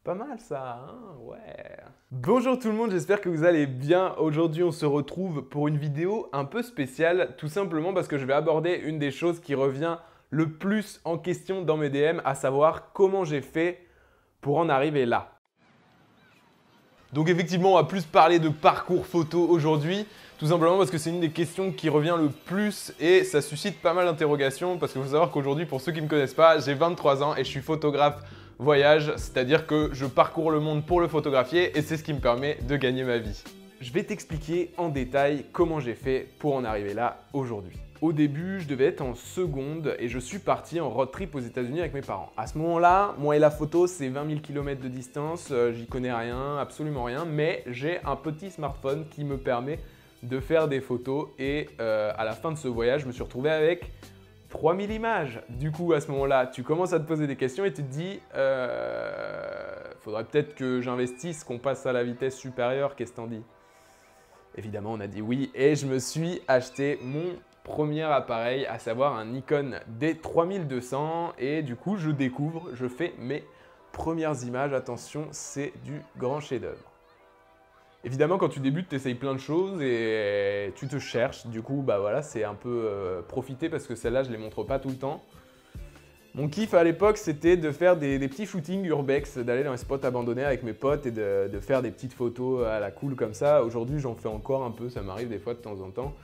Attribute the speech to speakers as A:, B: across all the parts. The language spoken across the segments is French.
A: Pas mal ça, hein? Ouais. Bonjour tout le monde, j'espère que vous allez bien. Aujourd'hui, on se retrouve pour une vidéo un peu spéciale, tout simplement parce que je vais aborder une des choses qui revient le plus en question dans mes DM, à savoir comment j'ai fait pour en arriver là. Donc effectivement, on va plus parler de parcours photo aujourd'hui, tout simplement parce que c'est une des questions qui revient le plus et ça suscite pas mal d'interrogations parce qu'il faut savoir qu'aujourd'hui, pour ceux qui ne me connaissent pas, j'ai 23 ans et je suis photographe voyage, c'est-à-dire que je parcours le monde pour le photographier et c'est ce qui me permet de gagner ma vie. Je vais t'expliquer en détail comment j'ai fait pour en arriver là aujourd'hui. Au début, je devais être en seconde et je suis parti en road trip aux États-Unis avec mes parents. À ce moment-là, moi et la photo, c'est 20 000 km de distance, j'y connais rien, absolument rien, mais j'ai un petit smartphone qui me permet de faire des photos et à la fin de ce voyage, je me suis retrouvé avec 3000 images. Du coup, à ce moment-là, tu commences à te poser des questions et tu te dis faudrait peut-être que j'investisse, qu'on passe à la vitesse supérieure, qu'est-ce que t'en dis? Évidemment, on a dit oui et je me suis acheté mon premier appareil, à savoir un Nikon D3200 et du coup, je découvre, je fais mes premières images. Attention, c'est du grand chef-d'œuvre. Évidemment, quand tu débutes, tu essayes plein de choses et tu te cherches. Du coup, bah voilà, c'est un peu profiter parce que celles-là, je les montre pas tout le temps. Mon kiff à l'époque, c'était de faire des petits shootings urbex, d'aller dans les spots abandonnés avec mes potes et de faire des petites photos à la cool comme ça. Aujourd'hui, j'en fais encore un peu, ça m'arrive des fois de temps en temps.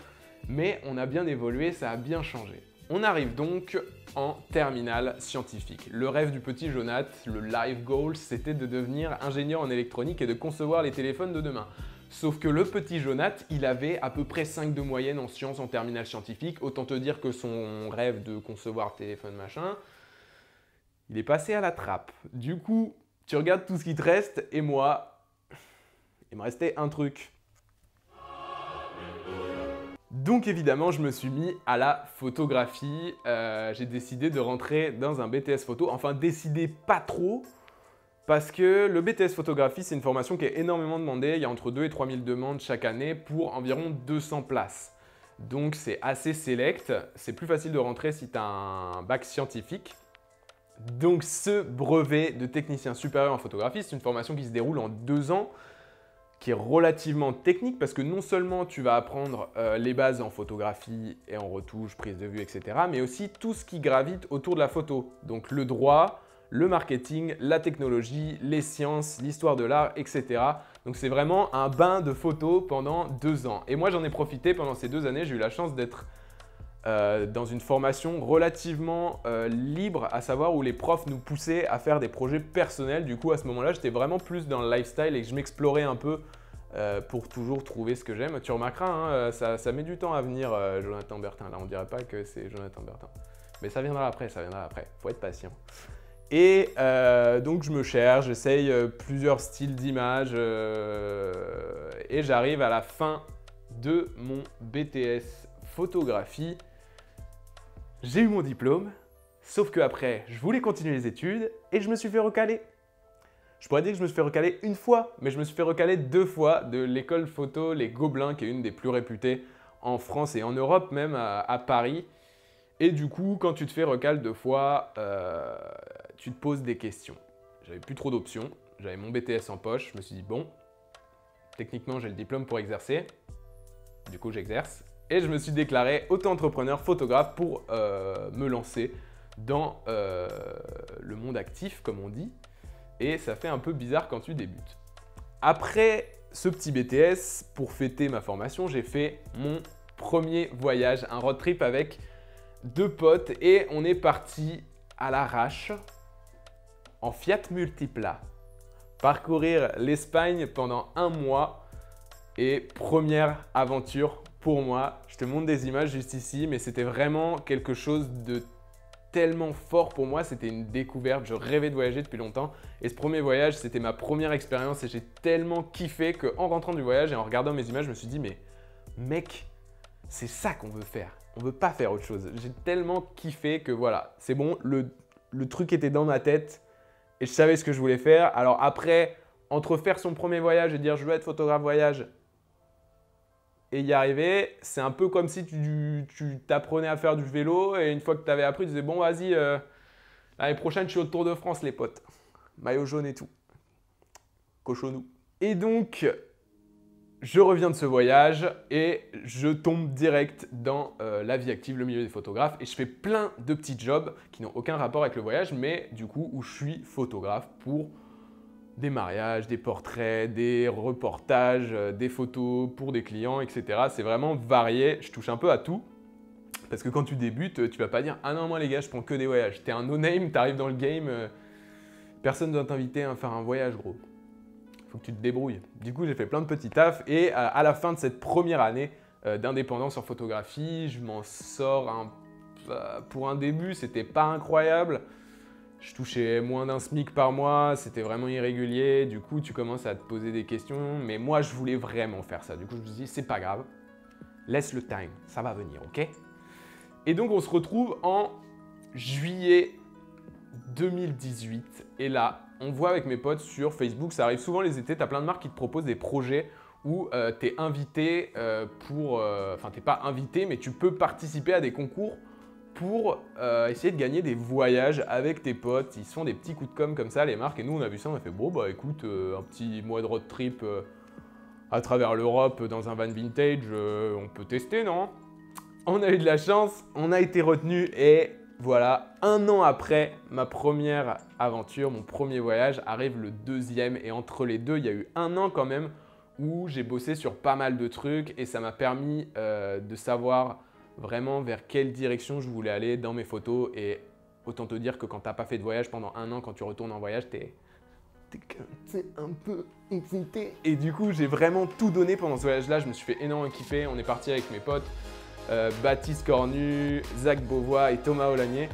A: Mais on a bien évolué, ça a bien changé. On arrive donc en terminale scientifique. Le rêve du petit Jonath, le life goal, c'était de devenir ingénieur en électronique et de concevoir les téléphones de demain. Sauf que le petit Jonath, il avait à peu près 5 de moyenne en sciences en terminale scientifique. Autant te dire que son rêve de concevoir téléphone machin, il est passé à la trappe. Du coup, tu regardes tout ce qui te reste et moi, il me restait un truc. Donc évidemment, je me suis mis à la photographie. J'ai décidé de rentrer dans un BTS photo. Enfin, décidé pas trop, parce que le BTS photographie, c'est une formation qui est énormément demandée. Il y a entre 2 et 3 000 demandes chaque année pour environ 200 places. Donc c'est assez select. C'est plus facile de rentrer si tu as un bac scientifique. Donc ce brevet de technicien supérieur en photographie, c'est une formation qui se déroule en 2 ans, qui est relativement technique parce que non seulement tu vas apprendre les bases en photographie et en retouche, prise de vue, etc., mais aussi tout ce qui gravite autour de la photo. Donc le droit, le marketing, la technologie, les sciences, l'histoire de l'art, etc. Donc c'est vraiment un bain de photos pendant 2 ans. Et moi j'en ai profité pendant ces 2 années, j'ai eu la chance d'être dans une formation relativement libre, à savoir où les profs nous poussaient à faire des projets personnels. Du coup, à ce moment-là, j'étais vraiment plus dans le lifestyle et que je m'explorais un peu pour toujours trouver ce que j'aime. Tu remarqueras, hein, ça met du temps à venir, Jonathan Bertin. Là, on ne dirait pas que c'est Jonathan Bertin. Mais ça viendra après, ça viendra après. Il faut être patient. Et donc, je me cherche, j'essaye plusieurs styles d'images et j'arrive à la fin de mon BTS photographie. J'ai eu mon diplôme, sauf qu'après, je voulais continuer les études et je me suis fait recaler. Je pourrais dire que je me suis fait recaler une fois, mais je me suis fait recaler 2 fois de l'école photo Les Gobelins, qui est une des plus réputées en France et en Europe même, à Paris. Et du coup, quand tu te fais recaler 2 fois, tu te poses des questions. J'avais plus trop d'options, j'avais mon BTS en poche, je me suis dit bon, techniquement j'ai le diplôme pour exercer, du coup j'exerce. Et je me suis déclaré auto-entrepreneur photographe pour me lancer dans le monde actif, comme on dit. Et ça fait un peu bizarre quand tu débutes. Après ce petit BTS, pour fêter ma formation, j'ai fait mon premier voyage, un road trip avec 2 potes. Et on est parti à l'arrache en Fiat Multipla. Parcourir l'Espagne pendant 1 mois. Et première aventure pour moi. Je te montre des images juste ici, mais c'était vraiment quelque chose de tellement fort pour moi. C'était une découverte. Je rêvais de voyager depuis longtemps. Et ce premier voyage, c'était ma première expérience et j'ai tellement kiffé qu'en rentrant du voyage et en regardant mes images, je me suis dit, mais mec, c'est ça qu'on veut faire. On ne veut pas faire autre chose. J'ai tellement kiffé que voilà, c'est bon, le truc était dans ma tête et je savais ce que je voulais faire. Alors après, entre faire son premier voyage et dire je veux être photographe voyage, et y arriver, c'est un peu comme si tu t'apprenais à faire du vélo et une fois que tu avais appris, tu disais bon vas-y, l'année prochaine je suis au Tour de France les potes. Maillot jaune et tout. cochonou. Et donc, je reviens de ce voyage et je tombe direct dans la vie active, le milieu des photographes. Et je fais plein de petits jobs qui n'ont aucun rapport avec le voyage, mais du coup, où je suis photographe pour des mariages, des portraits, des reportages, des photos pour des clients, etc. C'est vraiment varié, je touche un peu à tout. Parce que quand tu débutes, tu vas pas dire « Ah non, moi les gars, je prends que des voyages. » T'es un no-name, t'arrives dans le game, personne ne doit t'inviter à faire un voyage, gros. Faut que tu te débrouilles. Du coup, j'ai fait plein de petits tafs et à la fin de cette première année d'indépendance en photographie, je m'en sors pour un début, c'était pas incroyable. Je touchais moins d'un SMIC par mois, c'était vraiment irrégulier. Du coup, tu commences à te poser des questions. Mais moi, je voulais vraiment faire ça. Du coup, je me suis dit, c'est pas grave. Laisse le time, ça va venir, ok? Et donc, on se retrouve en juillet 2018. Et là, on voit avec mes potes sur Facebook, ça arrive souvent les étés, tu as plein de marques qui te proposent des projets où tu es invité enfin, tu n'es pas invité, mais tu peux participer à des concours pour essayer de gagner des voyages avec tes potes. Ils se font des petits coups de com' comme ça, les marques. Et nous, on a vu ça, on a fait, bon, bah écoute, un petit mois de road trip à travers l'Europe dans un van vintage, on peut tester, non? On a eu de la chance, on a été retenu et voilà, 1 an après ma première aventure, mon premier voyage, arrive le deuxième. Et entre les deux, il y a eu 1 an quand même où j'ai bossé sur pas mal de trucs et ça m'a permis de savoir vraiment vers quelle direction je voulais aller dans mes photos. Et autant te dire que quand tu n'as pas fait de voyage pendant 1 an, quand tu retournes en voyage, t'es un peu excité. Et du coup, j'ai vraiment tout donné pendant ce voyage-là. Je me suis fait énormément kiffer. On est parti avec mes potes. Baptiste Cornu, Zach Beauvois et Thomas Olagnier.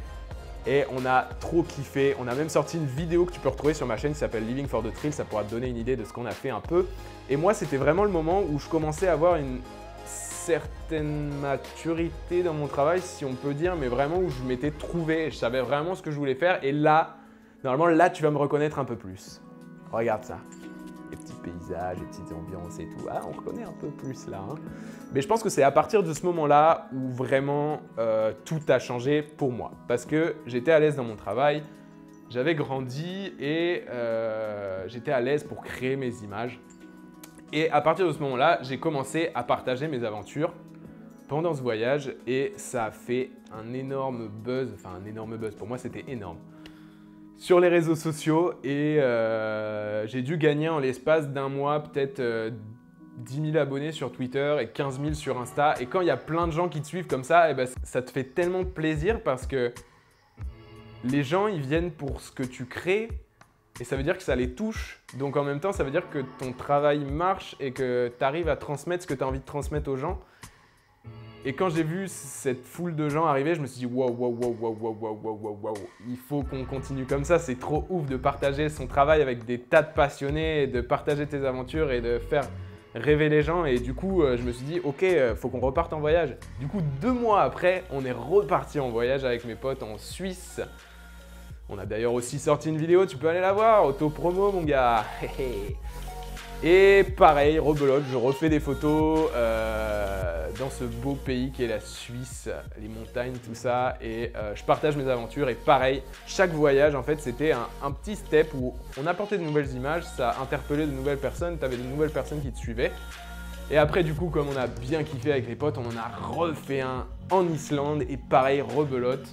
A: Et on a trop kiffé. On a même sorti une vidéo que tu peux retrouver sur ma chaîne qui s'appelle Living for the Thrill. Ça pourra te donner une idée de ce qu'on a fait un peu. Et moi, c'était vraiment le moment où je commençais à avoir une certaine maturité dans mon travail, si on peut dire, mais vraiment où je m'étais trouvé. Je savais vraiment ce que je voulais faire. Et là, normalement, là, tu vas me reconnaître un peu plus. Regarde ça. Les petits paysages, les petites ambiances et tout. Ah, on reconnaît un peu plus là. Hein. Mais je pense que c'est à partir de ce moment-là où vraiment tout a changé pour moi. Parce que j'étais à l'aise dans mon travail, j'avais grandi et j'étais à l'aise pour créer mes images. Et à partir de ce moment-là, j'ai commencé à partager mes aventures pendant ce voyage et ça a fait un énorme buzz. Enfin, un énorme buzz. Pour moi, c'était énorme. Sur les réseaux sociaux et j'ai dû gagner en l'espace d'1 mois peut-être 10 000 abonnés sur Twitter et 15 000 sur Insta. Et quand il y a plein de gens qui te suivent comme ça, eh ben, ça te fait tellement plaisir parce que les gens, ils viennent pour ce que tu crées et ça veut dire que ça les touche. Donc en même temps, ça veut dire que ton travail marche et que tu arrives à transmettre ce que tu as envie de transmettre aux gens. Et quand j'ai vu cette foule de gens arriver, je me suis dit waouh, waouh, waouh, waouh, waouh, waouh, waouh, waouh, il faut qu'on continue comme ça. C'est trop ouf de partager son travail avec des tas de passionnés, de partager tes aventures et de faire rêver les gens. Et du coup, je me suis dit ok, faut qu'on reparte en voyage. Du coup, 2 mois après, on est reparti en voyage avec mes potes en Suisse. On a d'ailleurs aussi sorti une vidéo, tu peux aller la voir, auto-promo mon gars. Et pareil, rebelote, je refais des photos dans ce beau pays qui est la Suisse, les montagnes, tout ça. Et je partage mes aventures et pareil, chaque voyage en fait c'était un petit step où on apportait de nouvelles images, ça interpellait de nouvelles personnes, tu avais de nouvelles personnes qui te suivaient. Et après du coup, comme on a bien kiffé avec les potes, on en a refait un en Islande et pareil, rebelote.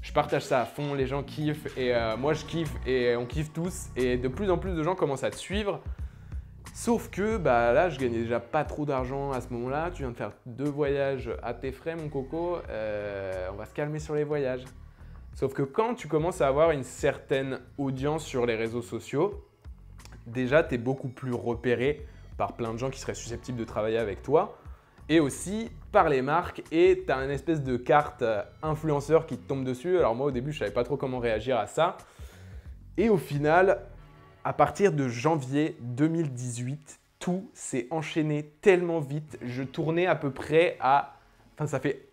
A: Je partage ça à fond, les gens kiffent et moi je kiffe et on kiffe tous. Et de plus en plus de gens commencent à te suivre. Sauf que bah, là, je gagnais déjà pas trop d'argent à ce moment-là. Tu viens de faire 2 voyages à tes frais, mon coco. On va se calmer sur les voyages. Sauf que quand tu commences à avoir une certaine audience sur les réseaux sociaux, déjà, tu es beaucoup plus repéré par plein de gens qui seraient susceptibles de travailler avec toi. Et aussi par les marques et tu as une espèce de carte influenceur qui te tombe dessus. Alors moi au début je savais pas trop comment réagir à ça. Et au final, à partir de janvier 2018, tout s'est enchaîné tellement vite. Je tournais à peu près à... Enfin ça fait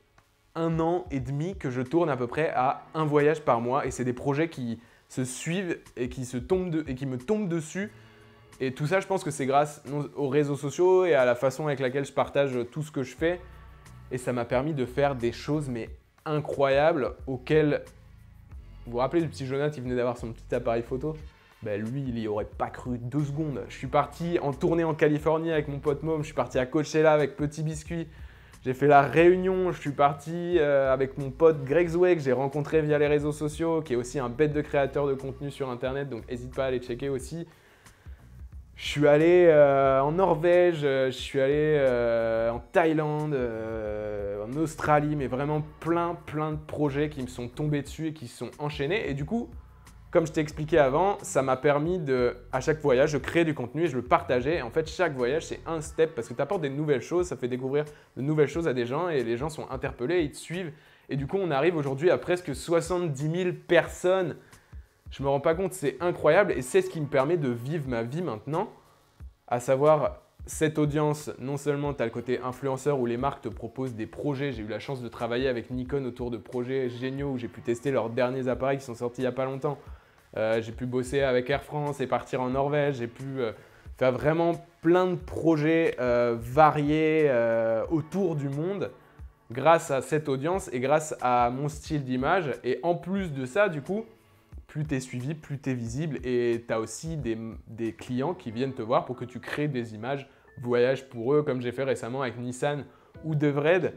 A: 1 an et demi que je tourne à peu près à 1 voyage par mois. Et c'est des projets qui se suivent et qui me tombent dessus. Et tout ça, je pense que c'est grâce aux réseaux sociaux et à la façon avec laquelle je partage tout ce que je fais. Et ça m'a permis de faire des choses mais incroyables auxquelles... Vous vous rappelez du petit Jonathan, il venait d'avoir son petit appareil photo. Ben lui, il y aurait pas cru 2 secondes. Je suis parti en tournée en Californie avec mon pote Môme, je suis parti à Coachella avec Petit Biscuit. J'ai fait la Réunion, je suis parti avec mon pote Greg Zoué, que j'ai rencontré via les réseaux sociaux, qui est aussi un bête de créateur de contenu sur Internet, donc n'hésite pas à aller checker aussi. Je suis allé en Norvège, je suis allé en Thaïlande, en Australie, mais vraiment plein de projets qui me sont tombés dessus et qui se sont enchaînés. Et du coup, comme je t'ai expliqué avant, ça m'a permis à chaque voyage, de créer du contenu et je le partageais. En fait, chaque voyage, c'est un step parce que tu apportes des nouvelles choses, ça fait découvrir de nouvelles choses à des gens et les gens sont interpellés, ils te suivent. Et du coup, on arrive aujourd'hui à presque 70 000 personnes. Je me rends pas compte, c'est incroyable et c'est ce qui me permet de vivre ma vie maintenant. À savoir, cette audience, non seulement tu as le côté influenceur où les marques te proposent des projets. J'ai eu la chance de travailler avec Nikon autour de projets géniaux où j'ai pu tester leurs derniers appareils qui sont sortis il n'y a pas longtemps. J'ai pu bosser avec Air France et partir en Norvège. J'ai pu faire vraiment plein de projets variés autour du monde grâce à cette audience et grâce à mon style d'image. Et en plus de ça, du coup, plus tu es suivi, plus tu es visible et tu as aussi des clients qui viennent te voir pour que tu crées des images voyage pour eux, comme j'ai fait récemment avec Nissan ou Devred.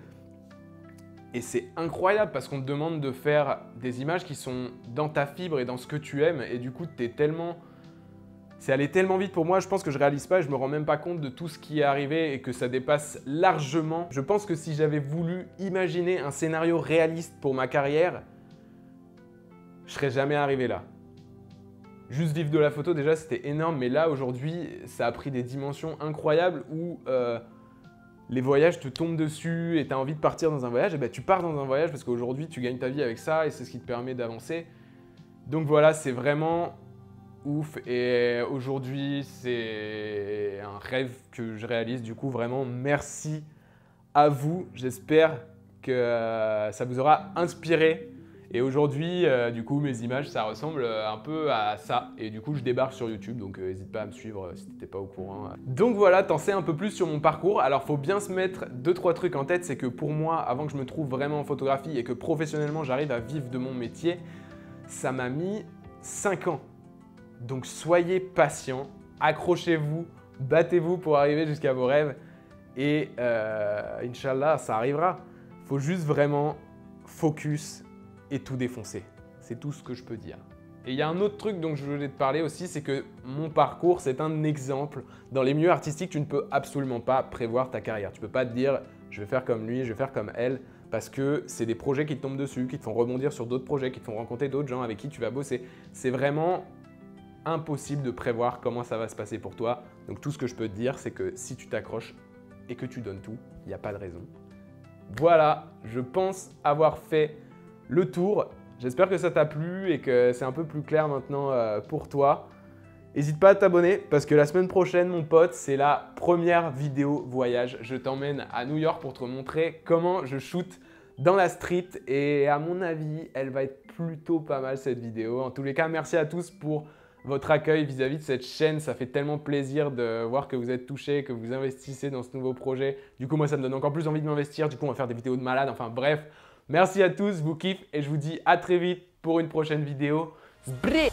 A: Et c'est incroyable parce qu'on te demande de faire des images qui sont dans ta fibre et dans ce que tu aimes. Et du coup, c'est allé tellement vite pour moi, je pense que je réalise pas et je me rends même pas compte de tout ce qui est arrivé et que ça dépasse largement. Je pense que si j'avais voulu imaginer un scénario réaliste pour ma carrière, je serais jamais arrivé là. Juste vivre de la photo, déjà, c'était énorme. Mais là, aujourd'hui, ça a pris des dimensions incroyables où les voyages te tombent dessus et tu as envie de partir dans un voyage. Et ben, tu pars dans un voyage parce qu'aujourd'hui, tu gagnes ta vie avec ça et c'est ce qui te permet d'avancer. Donc voilà, c'est vraiment ouf. Et aujourd'hui, c'est un rêve que je réalise. Du coup, vraiment, merci à vous. J'espère que ça vous aura inspiré. Et aujourd'hui, du coup, mes images, ça ressemble un peu à ça. Et du coup, je débarque sur YouTube, donc n'hésite pas à me suivre si tu n'étais pas au courant. Donc voilà, t'en sais un peu plus sur mon parcours. Alors, faut bien se mettre 2-3 trucs en tête. C'est que pour moi, avant que je me trouve vraiment en photographie et que professionnellement, j'arrive à vivre de mon métier, ça m'a mis 5 ans. Donc, soyez patients, accrochez-vous, battez-vous pour arriver jusqu'à vos rêves. Et Inch'Allah, ça arrivera. Faut juste vraiment focus et tout défoncer. C'est tout ce que je peux dire. Et il y a un autre truc dont je voulais te parler aussi, c'est que mon parcours, c'est un exemple. Dans les milieux artistiques, tu ne peux absolument pas prévoir ta carrière. Tu ne peux pas te dire « je vais faire comme lui, je vais faire comme elle », parce que c'est des projets qui te tombent dessus, qui te font rebondir sur d'autres projets, qui te font rencontrer d'autres gens avec qui tu vas bosser. C'est vraiment impossible de prévoir comment ça va se passer pour toi. Donc tout ce que je peux te dire, c'est que si tu t'accroches et que tu donnes tout, il n'y a pas de raison. Voilà, je pense avoir fait le tour. J'espère que ça t'a plu et que c'est un peu plus clair maintenant pour toi. N'hésite pas à t'abonner parce que la semaine prochaine, mon pote, c'est la première vidéo voyage. Je t'emmène à New York pour te montrer comment je shoot dans la street et à mon avis, elle va être plutôt pas mal cette vidéo. En tous les cas, merci à tous pour votre accueil vis-à-vis de cette chaîne. Ça fait tellement plaisir de voir que vous êtes touchés, que vous investissez dans ce nouveau projet. Du coup, moi, ça me donne encore plus envie de m'investir. Du coup, on va faire des vidéos de malade. Enfin bref. Merci à tous, je vous kiffe et je vous dis à très vite pour une prochaine vidéo. Sbré!